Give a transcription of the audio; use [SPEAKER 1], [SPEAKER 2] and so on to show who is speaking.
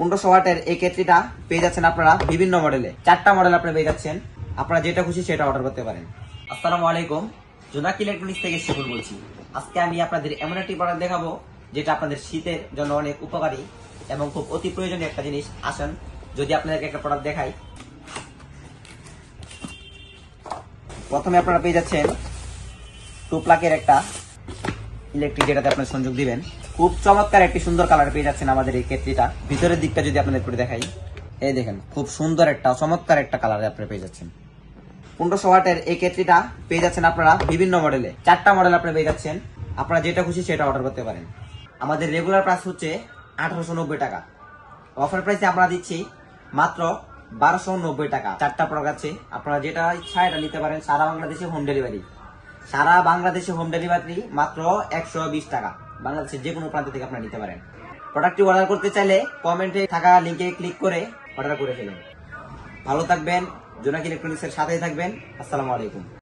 [SPEAKER 1] 1500 ওয়াটের এই কেটলিটা পেয়ে যাচ্ছেন আপনারা বিভিন্ন মডেলে। 4টা মডেল আপনি পেয়ে যাচ্ছেন। আপনারা যেটা খুশি সেটা অর্ডার করতে পারেন। আসসালামু আলাইকুম, জোনাক ইলেকট্রনিক্স থেকে শিবুল বলছি। আজকে আমি আপনাদের এমন একটি প্রোডাক্ট দেখাবো যেটা আপনাদের শীতের জন্য অনেক উপকারী এবং খুব অতি প্রয়োজনীয় একটা জিনিস। আসেন যদি আপনাদেরকে একটা প্রোডাক্ট দেখাই। প্রথমে আপনারা পেয়ে যাচ্ছেন 2 প্লাগের একটা ইলেকট্রিক, যেটাতে আপনার সংযোগ দিবেন। খুব চমৎকার একটি সুন্দর কালার পেয়ে যাচ্ছেন আমাদের এই কেটলিটা। ভিতরের দিকটা যদি আপনাদের করে দেখাই, এই দেখেন খুব সুন্দর একটা চমৎকার একটা কালার আপনারা পেয়ে যাচ্ছেন। 1500 ওয়াটের এই কেটলিটা পেয়ে যাচ্ছেন আপনারা বিভিন্ন মডেলে। 4টা মডেল আপনি পেয়ে যাচ্ছেন। আপনারা যেটা খুশি সেটা অর্ডার করতে পারেন। আমাদের রেগুলার প্রাইস হচ্ছে 1890 টাকা। অফার প্রাইসে আমরা দিচ্ছি মাত্র 1290 টাকা। 4টা প্রোডাক্ট আছে, আপনারা যেটা ইচ্ছা এটা নিতে পারেন। সারা বাংলাদেশে হোম ডেলিভারি। সারা বাংলাদেশে হোম ডেলিভারি মাত্র 120 টাকা। বাংলাদেশের যে কোনো প্রান্ত থেকে আপনারা নিতে পারেন। প্রোডাক্টটি অর্ডার করতে চাইলে কমেন্টে থাকা লিঙ্কে ক্লিক করে অর্ডার করে ফেলুন। ভালো থাকবেন, জোনাক ইলেকট্রনিক্সের সাথেই থাকবেন। আসসালামু আলাইকুম।